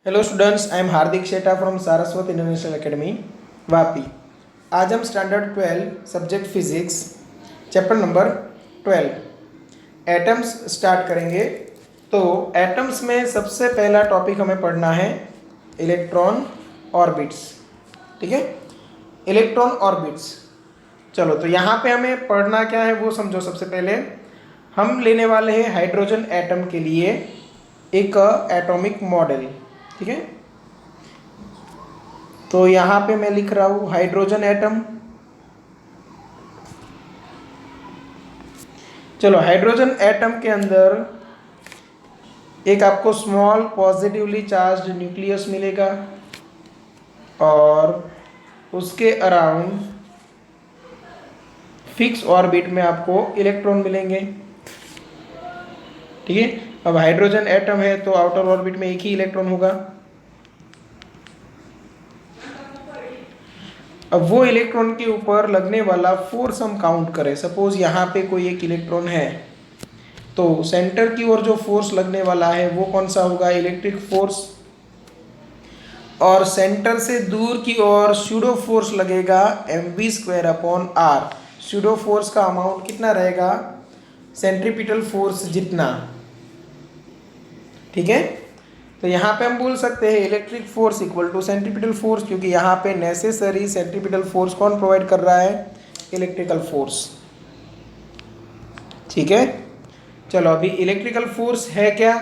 Hello students, I am Hardik Sheta from Saraswat international academy Vapi. आज हम standard 12 subject physics chapter number 12 atoms start करेंगे। तो atoms में सबसे पहला टॉपिक हमें पढ़ना है इलेक्ट्रॉन ऑर्बिट्स। ठीक है, इलेक्ट्रॉन ऑर्बिट्स। चलो, तो यहाँ पे हमें पढ़ना क्या है वो समझो। सबसे पहले हम लेने वाले हैं हाइड्रोजन एटम के लिए एक एटॉमिक मॉडल। ठीक है, तो यहाँ पे मैं लिख रहा हूँ हाइड्रोजन एटम। चलो, हाइड्रोजन एटम के अंदर एक आपको स्मॉल पॉजिटिवली चार्ज्ड न्यूक्लियस मिलेगा और उसके अराउंड फिक्स ऑर्बिट में आपको इलेक्ट्रॉन मिलेंगे। ठीक है, अब हाइड्रोजन एटम है तो आउटर ऑर्बिट में एक ही इलेक्ट्रॉन होगा। अब वो इलेक्ट्रॉन के ऊपर लगने वाला फोर्स हम काउंट करें। सपोज यहाँ पे कोई एक इलेक्ट्रॉन है तो सेंटर की ओर जो फोर्स लगने वाला है वो कौन सा होगा? Electric force. और सेंटर से दूर की ओर स्यूडो फोर्स लगेगा mv²/r। स्यूडो फोर्स का अमाउंट कितना रहेगा? सेंट्रीपिटल फोर्स जितना। ठीक है, तो यहाँ पे हम बोल सकते हैं electric force equal to centripetal force, क्योंकि यहाँ पे नेसेसरी सेंट्रीपिटल फोर्स कौन प्रोवाइड कर रहा है? Electrical force. ठीक है, चलो अभी इलेक्ट्रिकल फोर्स है क्या,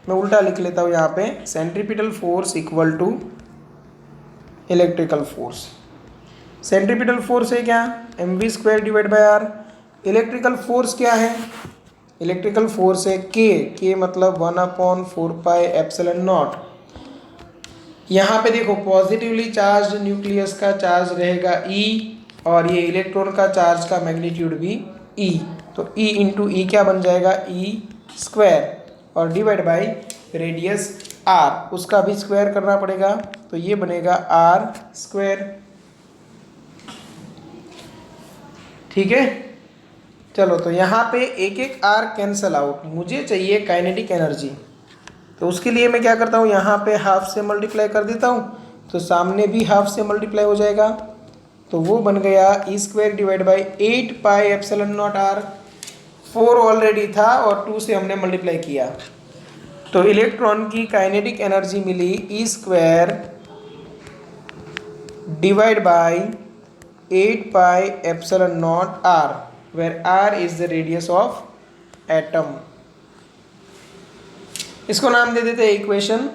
मैं उल्टा लिख लेता हूँ यहाँ पे। Centripetal force equal to electrical force. Centripetal force है क्या? mv²/r। इलेक्ट्रिकल फोर्स क्या है? इलेक्ट्रिकल फोर्स है के मतलब 1/4πε0। यहाँ पे देखो, पॉजिटिवली चार्ज न्यूक्लियस का चार्ज रहेगा E और ये इलेक्ट्रॉन का चार्ज का मैग्नीट्यूड भी E। तो E इंटू ई क्या बन जाएगा? E² और डिवाइड बाई रेडियस R, उसका भी स्क्वायर करना पड़ेगा तो ये बनेगा R²। ठीक है, चलो तो यहाँ पे एक एक R कैंसल आउट। मुझे चाहिए काइनेटिक एनर्जी, तो उसके लिए मैं क्या करता हूँ, यहाँ पे हाफ से मल्टीप्लाई कर देता हूँ तो सामने भी हाफ से मल्टीप्लाई हो जाएगा। तो वो बन गया E²/8πε0r। 4 ऑलरेडी था और 2 से हमने मल्टीप्लाई किया तो इलेक्ट्रॉन की काइनेटिक एनर्जी मिली E²/8πε0r, where r is the radius of atom। इसको नाम दे देते हैं इक्वेशन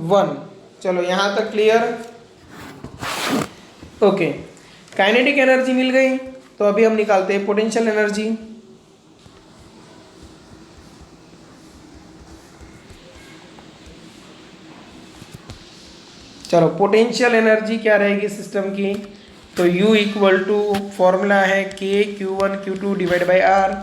1। चलो यहाँ तक क्लियर? ओके, काइनेटिक एनर्जी मिल गई तो अभी हम निकालते हैं पोटेंशियल एनर्जी। चलो, पोटेंशियल एनर्जी क्या रहेगी सिस्टम की? तो U इक्वल टू फॉर्मूला है K(Q1Q2)/R।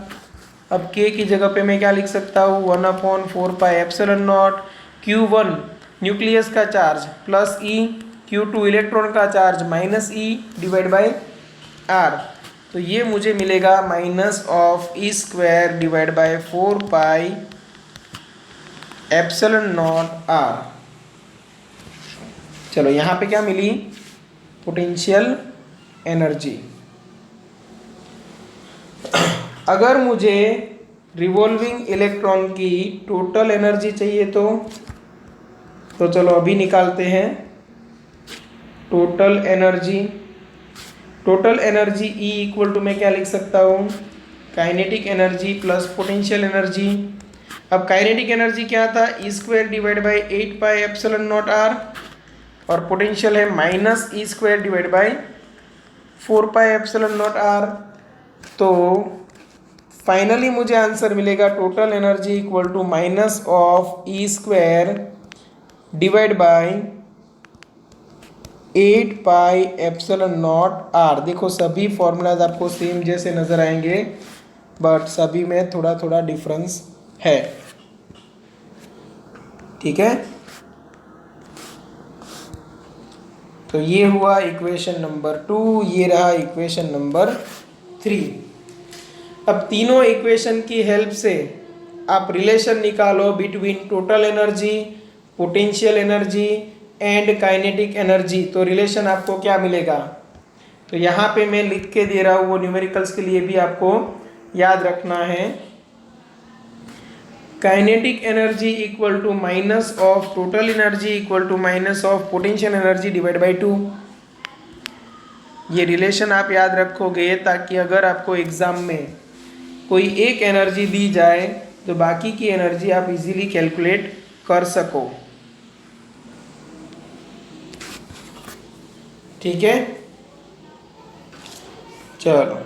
अब K की जगह पे मैं क्या लिख सकता हूँ? 1/4πε0। Q1 न्यूक्लियस का charge plus E, Q2 electron का charge minus E divide by R। तो ये मुझे मिलेगा -E²/4πε0r। चलो, यहाँ पे क्या मिली? Potential energy. अगर मुझे रिवॉल्विंग इलेक्ट्रॉन की टोटल एनर्जी चाहिए तो चलो अभी निकालते हैं total energy. Total energy E equal to मैं क्या लिख सकता हूँ? Kinetic energy plus potential energy. अब काइनेटिक एनर्जी क्या था? E²/8πε0r और पोटेंशियल है -E²/4πε0r। तो फाइनली मुझे आंसर मिलेगा total energy equal to -(E²)/8πε0r। देखो, सभी फॉर्मूलाज आपको सेम जैसे नजर आएंगे बट सभी में थोड़ा थोड़ा डिफरेंस है। ठीक है, तो ये हुआ इक्वेशन नंबर 2, ये रहा इक्वेशन नंबर 3। अब तीनों इक्वेशन की हेल्प से आप रिलेशन निकालो between total energy potential energy and kinetic energy, तो रिलेशन आपको क्या मिलेगा? तो यहाँ पे मैं लिख के दे रहा हूँ, वो न्यूमेरिकल्स के लिए भी आपको याद रखना है। Kinetic energy equal to minus of total energy equal to minus of potential energy divide by 2। ये रिलेशन आप याद रखोगे ताकि अगर आपको एग्जाम में कोई एक एनर्जी दी जाए तो बाकी की एनर्जी आप इजीली कैलकुलेट कर सको। ठीक है, चलो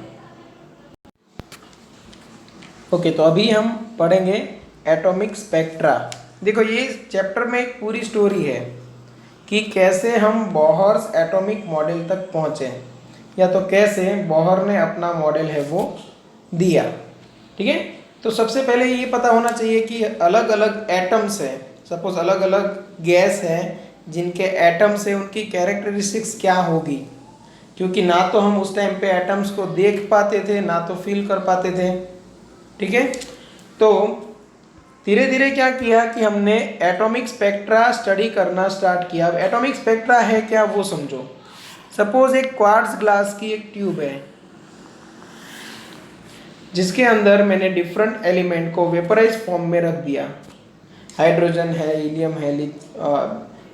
ओके। तो अभी हम पढ़ेंगे एटॉमिक स्पेक्ट्रा। देखो ये चैप्टर में एक पूरी स्टोरी है कि कैसे हम बोहर्स एटॉमिक मॉडल तक पहुँचे, या तो कैसे बोहर ने अपना मॉडल है वो दिया। ठीक है, तो सबसे पहले ये पता होना चाहिए कि अलग अलग एटम्स हैं, सपोज अलग अलग गैस हैं जिनके एटम्स है, उनकी कैरेक्टरिस्टिक्स क्या होगी, क्योंकि ना तो हम उस टाइम पे एटम्स को देख पाते थे ना तो फील कर पाते थे। ठीक है, तो धीरे धीरे क्या किया कि हमने एटॉमिक स्पेक्ट्रा स्टडी करना स्टार्ट किया। अब एटॉमिक स्पेक्ट्रा है क्या वो समझो। सपोज एक क्वार्ट्ज ग्लास की एक ट्यूब है जिसके अंदर मैंने डिफरेंट एलिमेंट को वेपराइज फॉर्म में रख दिया। हाइड्रोजन है, हीलियम है,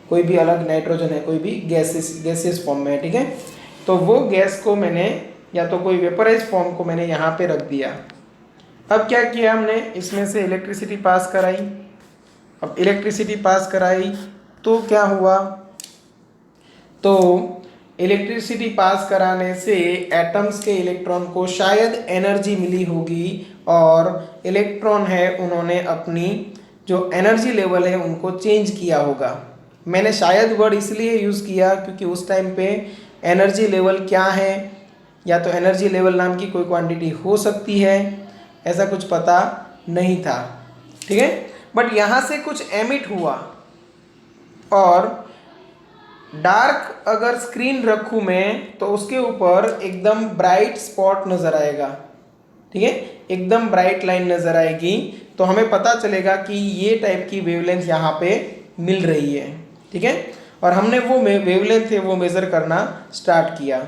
कोई भी अलग नाइट्रोजन है, कोई भी गैसेस फॉर्म में है। ठीक है, तो वो गैस को मैंने या तो कोई वेपराइज फॉर्म को मैंने यहाँ पे रख दिया। अब क्या किया हमने, इसमें से इलेक्ट्रिसिटी पास कराई। अब इलेक्ट्रिसिटी पास कराई तो क्या हुआ, तो इलेक्ट्रिसिटी पास कराने से एटम्स के इलेक्ट्रॉन को शायद एनर्जी मिली होगी, और इलेक्ट्रॉन है उन्होंने अपनी जो एनर्जी लेवल है उनको चेंज किया होगा। मैंने शायद वर्ड इसलिए यूज़ किया क्योंकि उस टाइम पे एनर्जी लेवल क्या है, या तो एनर्जी लेवल नाम की कोई क्वांटिटी हो सकती है, ऐसा कुछ पता नहीं था। ठीक है, बट यहाँ से कुछ एमिट हुआ, और डार्क अगर स्क्रीन रखूँ मैं तो उसके ऊपर एकदम ब्राइट स्पॉट नज़र आएगा। ठीक है, एकदम ब्राइट लाइन नज़र आएगी, तो हमें पता चलेगा कि ये टाइप की वेवलेंथ यहाँ पे मिल रही है। ठीक है, और हमने वो वेवलेंथ है वो मेज़र करना स्टार्ट किया।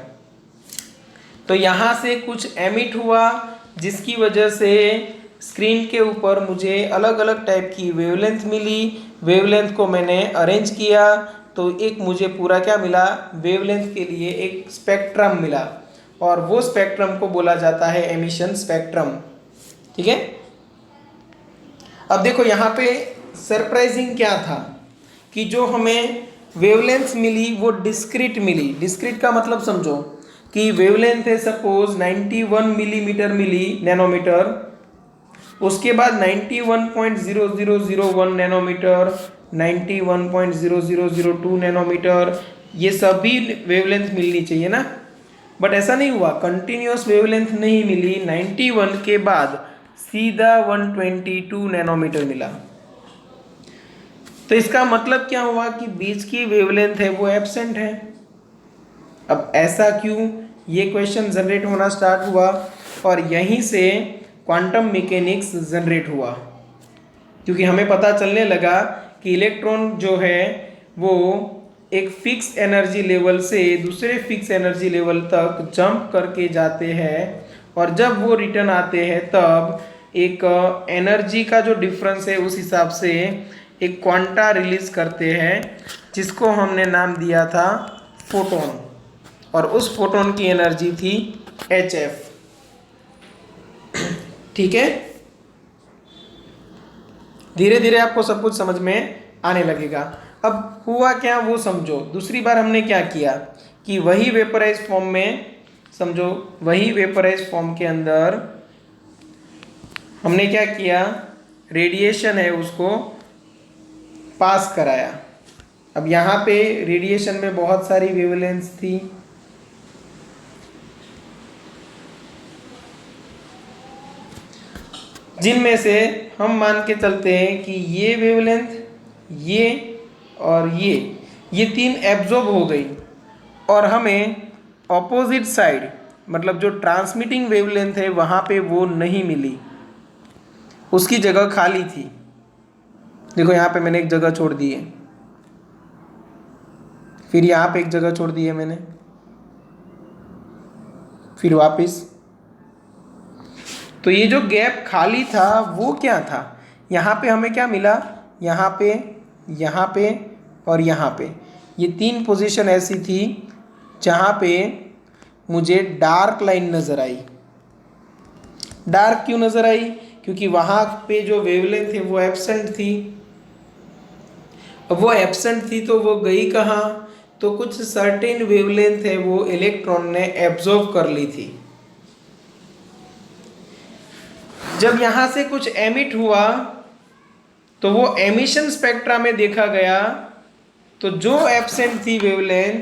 तो यहाँ से कुछ एमिट हुआ जिसकी वजह से स्क्रीन के ऊपर मुझे अलग अलग टाइप की वेवलेंथ मिली। वेवलेंथ को मैंने अरेंज किया तो एक मुझे पूरा क्या मिला, वेवलेंथ के लिए एक स्पेक्ट्रम मिला, और वो स्पेक्ट्रम को बोला जाता है एमिशन स्पेक्ट्रम। ठीक है, अब देखो यहाँ पे सरप्राइजिंग क्या था कि जो हमें वेवलेंथ मिली वो डिस्क्रीट मिली। डिस्क्रीट का मतलब समझो कि वेवलेंथ है सपोज 91 मिलीमीटर मिली, नैनोमीटर, उसके बाद 91.0001 नैनोमीटर, 91.0002 नैनोमीटर, ये सभी वेवलेंथ मिलनी चाहिए ना, बट ऐसा नहीं हुआ, कंटिन्यूस वेवलेंथ नहीं मिली। 91 के बाद सीधा 122 नैनोमीटर मिला। तो इसका मतलब क्या हुआ कि बीच की वेवलेंथ है वो एब्सेंट है। अब ऐसा क्यों, ये क्वेश्चन जनरेट होना स्टार्ट हुआ, और यहीं से क्वांटम मैकेनिक्स जनरेट हुआ, क्योंकि हमें पता चलने लगा कि इलेक्ट्रॉन जो है वो एक फिक्स एनर्जी लेवल से दूसरे फिक्स एनर्जी लेवल तक जंप करके जाते हैं, और जब वो रिटर्न आते हैं तब एक एनर्जी का जो डिफरेंस है उस हिसाब से एक क्वांटा रिलीज करते हैं, जिसको हमने नाम दिया था फोटोन, और उस फोटोन की एनर्जी थी HF। ठीक है, धीरे धीरे आपको सब कुछ समझ में आने लगेगा। अब हुआ क्या वो समझो। दूसरी बार हमने क्या किया कि वही वेपराइज फॉर्म में, समझो वही वेपराइज फॉर्म के अंदर हमने क्या किया, रेडिएशन है उसको पास कराया। अब यहाँ पे रेडिएशन में बहुत सारी वेवलेंथ्स थी, जिनमें से हम मान के चलते हैं कि ये वेवलेंथ, ये और ये तीन एब्जॉर्ब हो गई, और हमें ऑपोजिट साइड मतलब जो ट्रांसमिटिंग वेवलेंथ है वहाँ पे वो नहीं मिली, उसकी जगह खाली थी। देखो यहाँ पे मैंने एक जगह छोड़ दी है। फिर यहाँ पे एक जगह छोड़ दी है मैंने, फिर वापस। तो ये जो गैप खाली था वो क्या था, यहाँ पे हमें क्या मिला, यहाँ पे, यहाँ पे और यहाँ पे, ये 3 पोजीशन ऐसी थी जहाँ पे मुझे डार्क लाइन नज़र आई। डार्क क्यों नज़र आई, क्योंकि वहाँ पे जो वेवलेंथ है वो एब्सेंट थी। अब वो एब्सेंट थी तो वो गई कहाँ, तो कुछ सर्टेन वेवलेंथ है वो इलेक्ट्रॉन ने एब्जॉर्ब कर ली थी। जब यहाँ से कुछ एमिट हुआ तो वो एमिशन स्पेक्ट्रा में देखा गया, तो जो एब्सेंट थी वेवलेंथ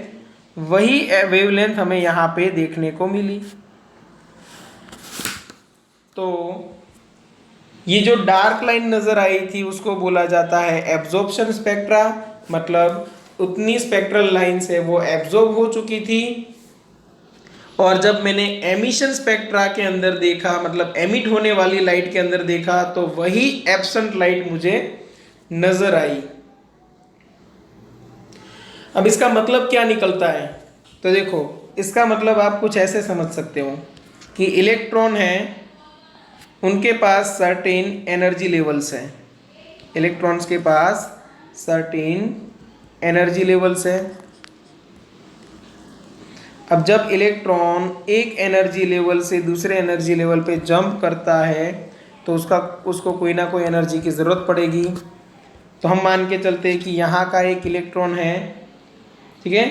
वही वेवलेंथ हमें यहाँ पे देखने को मिली। तो ये जो डार्क लाइन नज़र आई थी उसको बोला जाता है एब्जॉर्प्शन स्पेक्ट्रा, मतलब उतनी स्पेक्ट्रल लाइन्स है वो एब्जॉर्ब हो चुकी थी। और जब मैंने एमिशन स्पेक्ट्रा के अंदर देखा, मतलब एमिट होने वाली लाइट के अंदर देखा, तो वही एब्सेंट लाइट मुझे नजर आई। अब इसका मतलब क्या निकलता है, तो देखो इसका मतलब आप कुछ ऐसे समझ सकते हो कि इलेक्ट्रॉन है, उनके पास सर्टेन एनर्जी लेवल्स हैं, इलेक्ट्रॉन्स के पास सर्टेन एनर्जी लेवल्स हैं। अब जब इलेक्ट्रॉन एक एनर्जी लेवल से दूसरे एनर्जी लेवल पे जंप करता है तो उसको कोई ना कोई एनर्जी की ज़रूरत पड़ेगी। तो हम मान के चलते हैं कि यहाँ का एक इलेक्ट्रॉन है, ठीक है,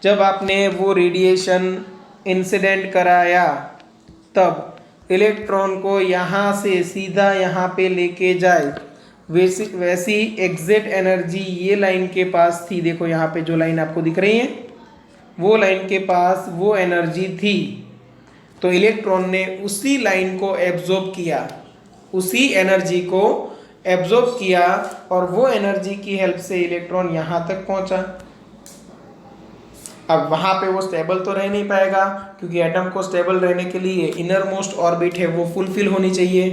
जब आपने वो रेडिएशन इंसिडेंट कराया तब इलेक्ट्रॉन को यहाँ से सीधा यहाँ पे लेके जाए, वैसी एग्जैक्ट एनर्जी ये लाइन के पास थी। देखो यहाँ पे जो लाइन आपको दिख रही है वो लाइन के पास वो एनर्जी थी, तो इलेक्ट्रॉन ने उसी लाइन को एब्जॉर्ब किया, उसी एनर्जी को एब्जॉर्ब किया और वो एनर्जी की हेल्प से इलेक्ट्रॉन यहाँ तक पहुँचा। अब वहाँ पे वो स्टेबल तो रह नहीं पाएगा, क्योंकि एटम को स्टेबल रहने के लिए इनर मोस्ट ऑर्बिट है वो फुलफिल होनी चाहिए।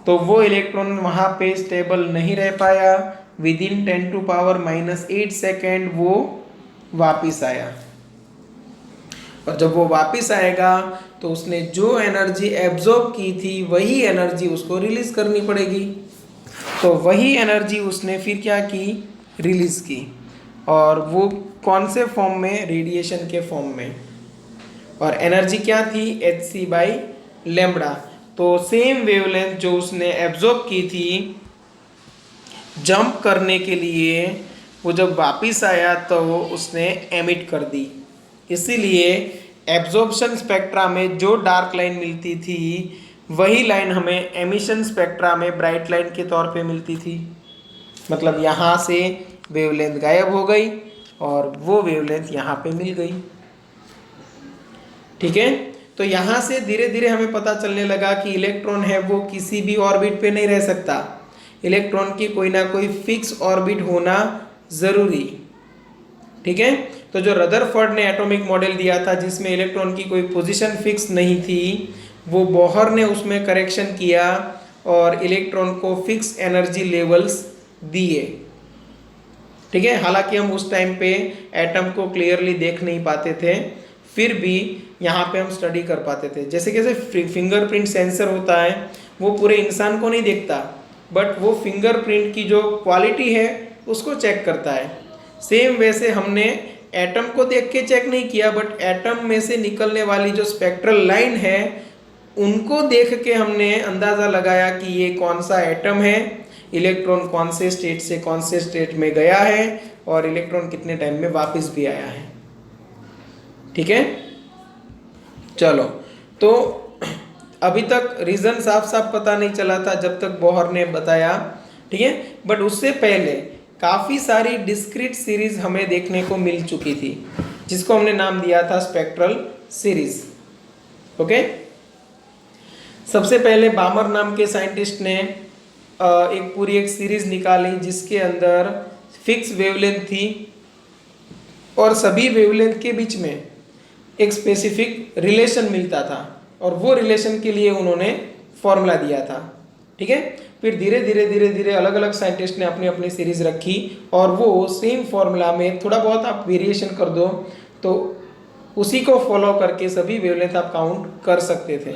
तो वो इलेक्ट्रॉन वहाँ पे स्टेबल नहीं रह पाया, विद इन 10⁻⁻8 सेकेंड वो वापिस आया। और जब वो वापिस आएगा तो उसने जो एनर्जी एब्जॉर्ब की थी वही एनर्जी उसको रिलीज करनी पड़ेगी। तो वही एनर्जी उसने फिर क्या की, रिलीज की, और वो कौन से फॉर्म में, रेडिएशन के फॉर्म में। और एनर्जी क्या थी, hc/λ। तो सेम वेवलेंथ जो उसने एब्जॉर्ब की थी जंप करने के लिए, वो जब वापिस आया तो वो उसने एमिट कर दी। इसीलिए एब्जॉर्प्शन स्पेक्ट्रा में जो डार्क लाइन मिलती थी वही लाइन हमें एमिशन स्पेक्ट्रा में ब्राइट लाइन के तौर पे मिलती थी। मतलब यहाँ से वेवलेंथ गायब हो गई और वो वेवलेंथ यहाँ पे मिल गई, ठीक है। तो यहाँ से धीरे धीरे हमें पता चलने लगा कि इलेक्ट्रॉन है वो किसी भी ऑर्बिट पे नहीं रह सकता, इलेक्ट्रॉन की कोई ना कोई फिक्स ऑर्बिट होना ज़रूरी, ठीक है। तो जो रदरफोर्ड ने एटॉमिक मॉडल दिया था जिसमें इलेक्ट्रॉन की कोई पोजीशन फिक्स नहीं थी, वो बोहर ने उसमें करेक्शन किया और इलेक्ट्रॉन को फिक्स एनर्जी लेवल्स दिए, ठीक है। हालांकि हम उस टाइम पे एटम को क्लियरली देख नहीं पाते थे, फिर भी यहाँ पे हम स्टडी कर पाते थे। जैसे कैसे फिंगरप्रिंट सेंसर होता है, वो पूरे इंसान को नहीं देखता, बट वो फिंगरप्रिंट की जो क्वालिटी है उसको चेक करता है। सेम वैसे हमने एटम को देख के चेक नहीं किया, बट एटम में से निकलने वाली जो स्पेक्ट्रल लाइन है उनको देख के हमने अंदाज़ा लगाया कि ये कौन सा एटम है, इलेक्ट्रॉन कौन से स्टेट से कौन से स्टेट में गया है और इलेक्ट्रॉन कितने टाइम में वापस भी आया है, ठीक है। चलो, तो अभी तक रीज़न साफ साफ पता नहीं चला था जब तक बोहर ने बताया, ठीक है। बट उससे पहले काफ़ी सारी डिस्क्रीट सीरीज हमें देखने को मिल चुकी थी जिसको हमने नाम दिया था स्पेक्ट्रल सीरीज, ओके। सबसे पहले बामर नाम के साइंटिस्ट ने एक पूरी एक सीरीज निकाली जिसके अंदर फिक्स वेवलेंथ थी और सभी वेवलेंथ के बीच में एक स्पेसिफिक रिलेशन मिलता था, और वो रिलेशन के लिए उन्होंने फॉर्मूला दिया था, ठीक है। फिर धीरे धीरे धीरे धीरे अलग अलग साइंटिस्ट ने अपनी अपनी सीरीज रखी और वो सेम फॉर्मूला में थोड़ा बहुत आप वेरिएशन कर दो तो उसी को फॉलो करके सभी वेवलेंथ आप काउंट कर सकते थे।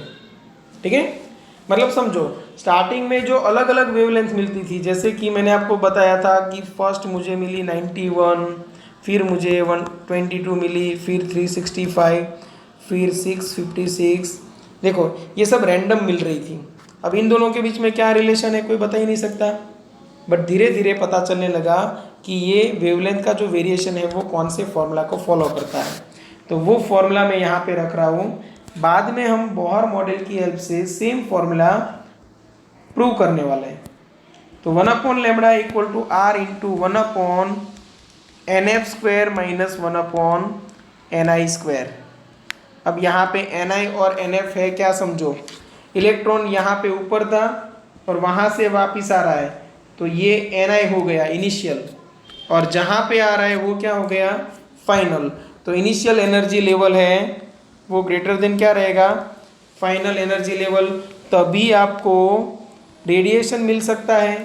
ठीक है, मतलब समझो स्टार्टिंग में जो अलग अलग वेवलेंथ मिलती थी, जैसे कि मैंने आपको बताया था कि फर्स्ट मुझे मिली 91, फिर मुझे 122 मिली, फिर 365, फिर 656। देखो ये सब रैंडम मिल रही थी। अब इन दोनों के बीच में क्या रिलेशन है कोई बता ही नहीं सकता, बट धीरे धीरे पता चलने लगा कि ये वेवलेंथ का जो वेरिएशन है वो कौन से फॉर्मूला को फॉलो करता है। तो वो फॉर्मूला मैं यहाँ पे रख रहा हूँ, बाद में हम बोहर मॉडल की हेल्प से सेम फॉर्मूला प्रूव करने वाले हैं। तो 1/λ equal to r into 1/nf² minus 1/ni²। अब यहाँ पे ni और nf है क्या, समझो इलेक्ट्रॉन यहाँ पे ऊपर था और वहाँ से वापिस आ रहा है, तो ये ni हो गया इनिशियल, और जहाँ पे आ रहा है वो क्या हो गया, फाइनल। तो इनिशियल एनर्जी लेवल है वो ग्रेटर देन क्या रहेगा, फाइनल एनर्जी लेवल। तभी आपको रेडिएशन मिल सकता है,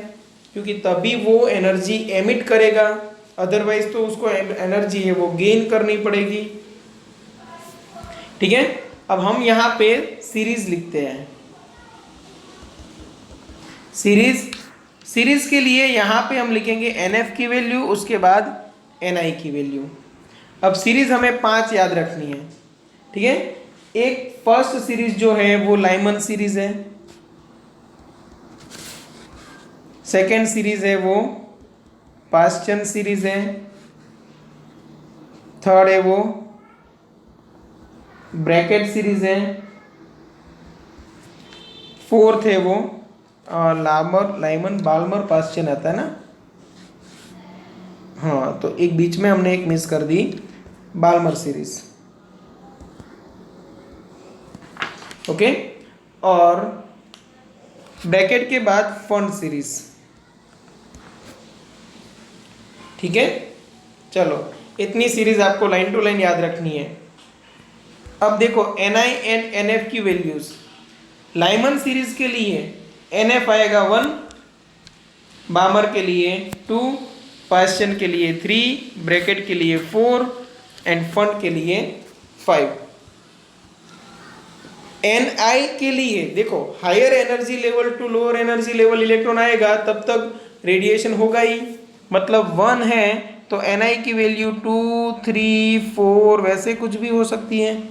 क्योंकि तभी वो एनर्जी एमिट करेगा, अदरवाइज तो उसको एनर्जी है वो गेन करनी पड़ेगी। ठीक है, अब हम यहाँ पे सीरीज लिखते हैं। सीरीज के लिए यहाँ पे हम लिखेंगे NF की वैल्यू, उसके बाद NI की वैल्यू। अब सीरीज हमें 5 याद रखनी है। ठीक है, एक फर्स्ट सीरीज जो है वो लाइमन सीरीज है, सेकेंड सीरीज है वो पास्चन सीरीज है, थर्ड है वो ब्रैकेट सीरीज है, फोर्थ है वो लाइमन बाल्मर पास्चन आता है ना, हाँ तो एक बीच में हमने एक मिस कर दी, बाल्मर सीरीज। ओके, और ब्रैकेट के बाद फंड सीरीज। ठीक है, चलो इतनी सीरीज आपको लाइन टू लाइन याद रखनी है। अब देखो NI एंड NF की वैल्यूज, लाइमन सीरीज के लिए NF आएगा 1, बामर के लिए 2, पास्चन के लिए 3, ब्रैकेट के लिए 4 एंड फंड के लिए 5। NI के लिए देखो higher energy level to lower energy level electron आएगा तब तक रेडिएशन होगा ही, मतलब 1 है तो NI की वैल्यू 2, 3, 4 वैसे कुछ भी हो सकती है।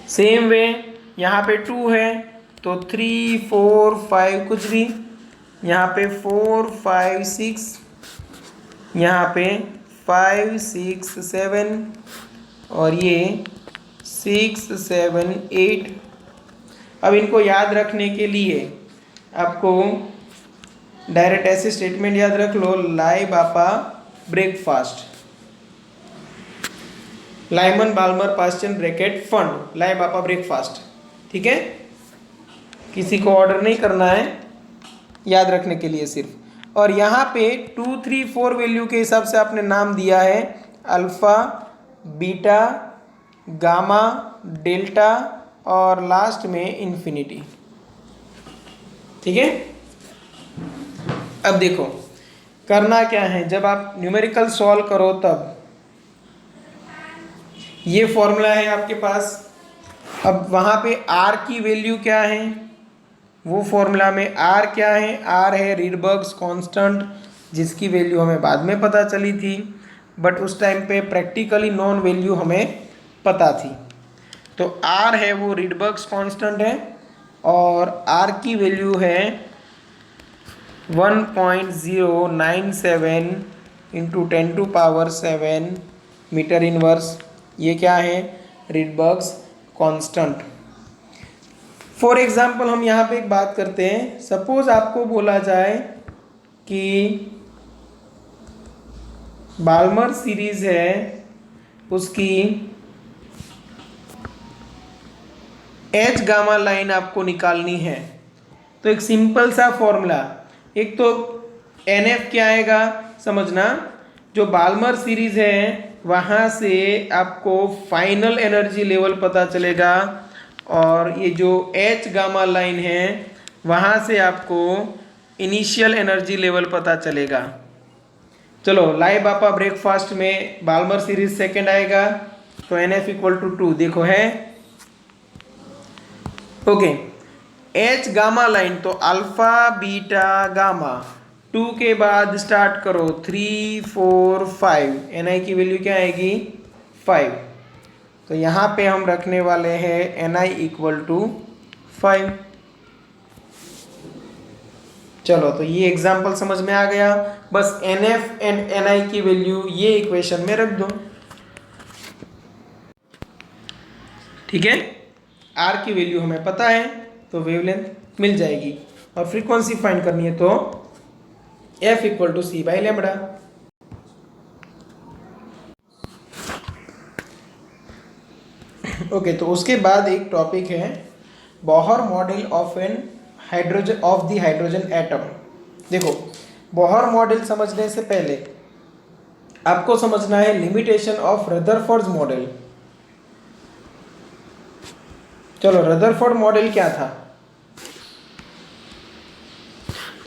सेम वे यहाँ पे 2 है तो 3, 4, 5 कुछ भी, यहाँ पे 4, 5, 6, यहाँ पे 5, 6, 7 और ये 6, 7, 8। अब इनको याद रखने के लिए आपको डायरेक्ट ऐसे स्टेटमेंट याद रख लो, लाई बापा breakfast, Lyman Balmer Paschen Brackett Pfund, लाई बापा ब्रेकफास्ट। ठीक है, किसी को ऑर्डर नहीं करना है, याद रखने के लिए सिर्फ। और यहाँ पे 2, 3, 4 वैल्यू के हिसाब से आपने नाम दिया है अल्फा, बीटा, गामा, डेल्टा और लास्ट में इंफिनिटी। ठीक है, अब देखो करना क्या है, जब आप न्यूमेरिकल सॉल्व करो तब ये फॉर्मूला है आपके पास। अब वहाँ पे R की वैल्यू क्या है, वो फॉर्मूला में R क्या है, R है रीडबर्ग्स कांस्टेंट, जिसकी वैल्यू हमें बाद में पता चली थी, बट उस टाइम पे प्रैक्टिकली नॉन वैल्यू हमें पता थी। तो R है वो रीडबर्ग्स कांस्टेंट है और R की वैल्यू है 1.097 इंटू 10⁻⁷ मीटर इनवर्स। ये क्या है, रीडबर्ग्स कांस्टेंट। फॉर एग्जाम्पल हम यहाँ पे एक बात करते हैं, सपोज आपको बोला जाए कि बाल्मर सीरीज है उसकी H गामा लाइन आपको निकालनी है, तो एक सिंपल सा फॉर्मूला, एक तो NF क्या आएगा समझना, जो बाल्मर सीरीज है वहाँ से आपको फाइनल एनर्जी लेवल पता चलेगा, और ये जो H गामा लाइन है वहाँ से आपको इनिशियल एनर्जी लेवल पता चलेगा। चलो लाइव आपा ब्रेकफास्ट में बाल्मर सीरीज सेकंड आएगा, तो NF इक्वल टू 2 देखो है। ओके, H गामा लाइन तो अल्फा बीटा गामा, 2 के बाद स्टार्ट करो 3 4 5, Ni की वैल्यू क्या आएगी 5। तो यहाँ पे हम रखने वाले हैं Ni इक्वल टू 5। चलो तो ये एग्जाम्पल समझ में आ गया। बस NF एंड Ni की वैल्यू ये इक्वेशन में रख दो, ठीक है। R की वैल्यू हमें पता है तो वेवलेंथ मिल जाएगी, और फ्रीक्वेंसी फाइंड करनी है तो F equal to C by lambda. Okay, तो उसके बाद एक टॉपिक है Bohr model of an hydrogen of the hydrogen atom. देखो, बोहर मॉडल समझने से पहले आपको समझना है लिमिटेशन ऑफ रदरफोर्ड मॉडल। चलो, रदरफोर्ड मॉडल क्या था?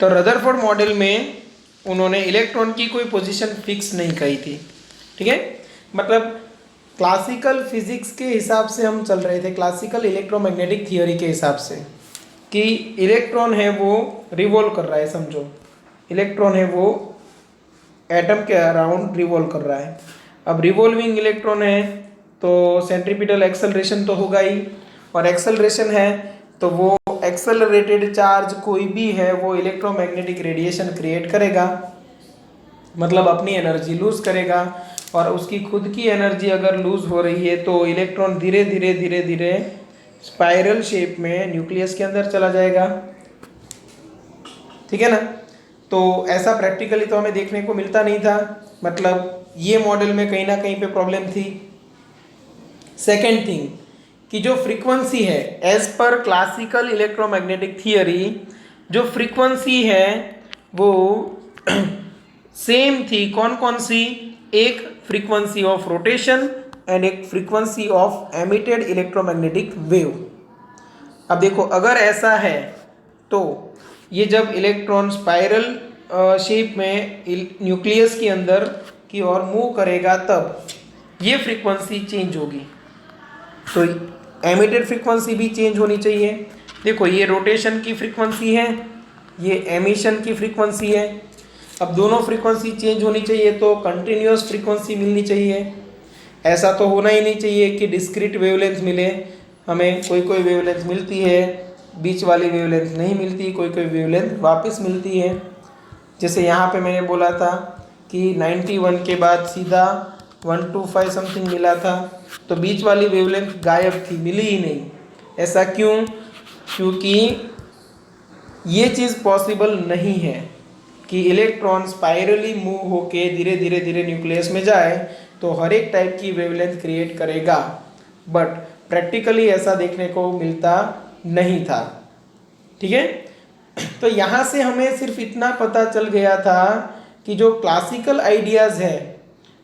तो रदरफोर्ड मॉडल में उन्होंने इलेक्ट्रॉन की कोई पोजीशन फिक्स नहीं कही थी, ठीक है। मतलब क्लासिकल फिजिक्स के हिसाब से हम चल रहे थे, क्लासिकल इलेक्ट्रोमैग्नेटिक थियोरी के हिसाब से, कि इलेक्ट्रॉन है वो रिवॉल्व कर रहा है। समझो, इलेक्ट्रॉन है वो एटम के अराउंड रिवॉल्व कर रहा है। अब रिवॉल्विंग इलेक्ट्रॉन है तो सेंट्रीपिटल एक्सेलरेशन तो होगा ही, और एक्सेलरेशन है तो वो एक्सेलरेटेड चार्ज कोई भी है वो इलेक्ट्रोमैग्नेटिक रेडिएशन क्रिएट करेगा, मतलब अपनी एनर्जी लूज करेगा। और उसकी खुद की एनर्जी अगर लूज हो रही है तो इलेक्ट्रॉन धीरे धीरे धीरे धीरे स्पाइरल शेप में न्यूक्लियस के अंदर चला जाएगा, ठीक है ना। तो ऐसा प्रैक्टिकली तो हमें देखने को मिलता नहीं था, मतलब ये मॉडल में कहीं ना कहीं पे प्रॉब्लम थी। सेकेंड थिंग कि जो फ्रीक्वेंसी है as per classical electromagnetic theory, जो फ्रीक्वेंसी है वो सेम थी। कौन कौन सी? एक फ्रीक्वेंसी ऑफ रोटेशन एंड एक frequency of emitted electromagnetic wave. अब देखो, अगर ऐसा है तो ये जब इलेक्ट्रॉन स्पाइरल शेप में न्यूक्लियस के अंदर की ओर मूव करेगा तब ये फ्रीक्वेंसी चेंज होगी, तो एमिटेड फ्रीक्वेंसी भी चेंज होनी चाहिए। देखो, ये रोटेशन की फ्रीक्वेंसी है, ये एमिशन की फ्रीक्वेंसी है। अब दोनों फ्रीक्वेंसी चेंज होनी चाहिए तो कंटिन्यूअस फ्रीक्वेंसी मिलनी चाहिए। ऐसा तो होना ही नहीं चाहिए कि डिस्क्रीट वेवलेंथ मिले हमें। कोई कोई वेवलेंथ मिलती है, बीच वाली वेवलेंथ नहीं मिलती, कोई कोई वेवलेंथ वापस मिलती है। जैसे यहाँ पे मैंने बोला था कि 91 के बाद सीधा 125 समथिंग मिला था, तो बीच वाली वेवलेंथ गायब थी, मिली ही नहीं। ऐसा क्यों? क्योंकि ये चीज़ पॉसिबल नहीं है कि इलेक्ट्रॉन स्पाइरली मूव होके धीरे धीरे धीरे न्यूक्लियस में जाए तो हर एक टाइप की वेवलेंथ क्रिएट करेगा, बट प्रैक्टिकली ऐसा देखने को मिलता नहीं था, ठीक है। तो यहाँ से हमें सिर्फ इतना पता चल गया था कि जो क्लासिकल आइडियाज़ है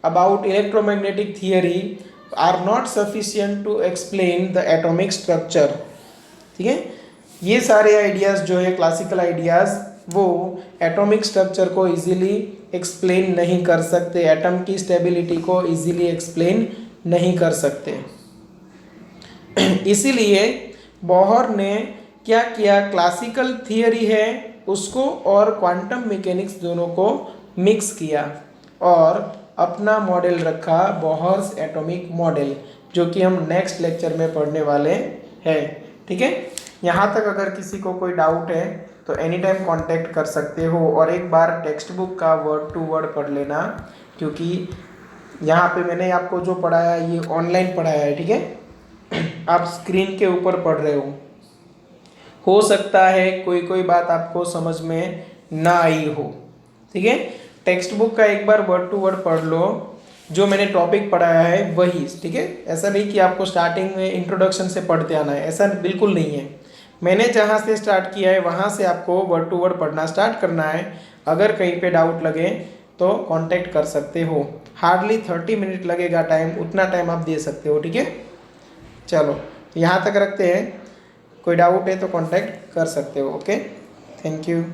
about electromagnetic theory are not sufficient to explain the atomic structure, ठीक है। ये सारे आइडियाज़ जो है क्लासिकल आइडियाज़, वो एटॉमिक स्ट्रक्चर को इजीली एक्सप्लेन नहीं कर सकते, एटम की स्टेबिलिटी को इजीली एक्सप्लेन नहीं कर सकते। इसीलिए बोहर ने क्या किया, क्लासिकल थियरी है उसको और क्वांटम मैकेनिक्स दोनों को मिक्स किया और अपना मॉडल रखा बोहर्स एटॉमिक मॉडल, जो कि हम नेक्स्ट लेक्चर में पढ़ने वाले हैं, ठीक है। यहाँ तक अगर किसी को कोई डाउट है तो एनी टाइम कांटेक्ट कर सकते हो, और एक बार टेक्स्ट बुक का वर्ड टू वर्ड पढ़ लेना, क्योंकि यहाँ पे मैंने आपको जो पढ़ाया ये ऑनलाइन पढ़ाया है, ठीक है। आप स्क्रीन के ऊपर पढ़ रहे हो सकता है कोई कोई बात आपको समझ में ना आई हो, ठीक है। टेक्स्ट बुक का एक बार वर्ड टू वर्ड पढ़ लो, जो मैंने टॉपिक पढ़ाया है वही, ठीक है। ऐसा नहीं कि आपको स्टार्टिंग में इंट्रोडक्शन से पढ़ते आना है, ऐसा बिल्कुल नहीं है। मैंने जहाँ से स्टार्ट किया है वहाँ से आपको वर्ड टू वर्ड पढ़ना स्टार्ट करना है। अगर कहीं पे डाउट लगे तो कांटेक्ट कर सकते हो। हार्डली 30 मिनट लगेगा टाइम, उतना टाइम आप दे सकते हो, ठीक है। चलो यहाँ तक रखते हैं। कोई डाउट है तो कांटेक्ट कर सकते हो। Okay, thank you.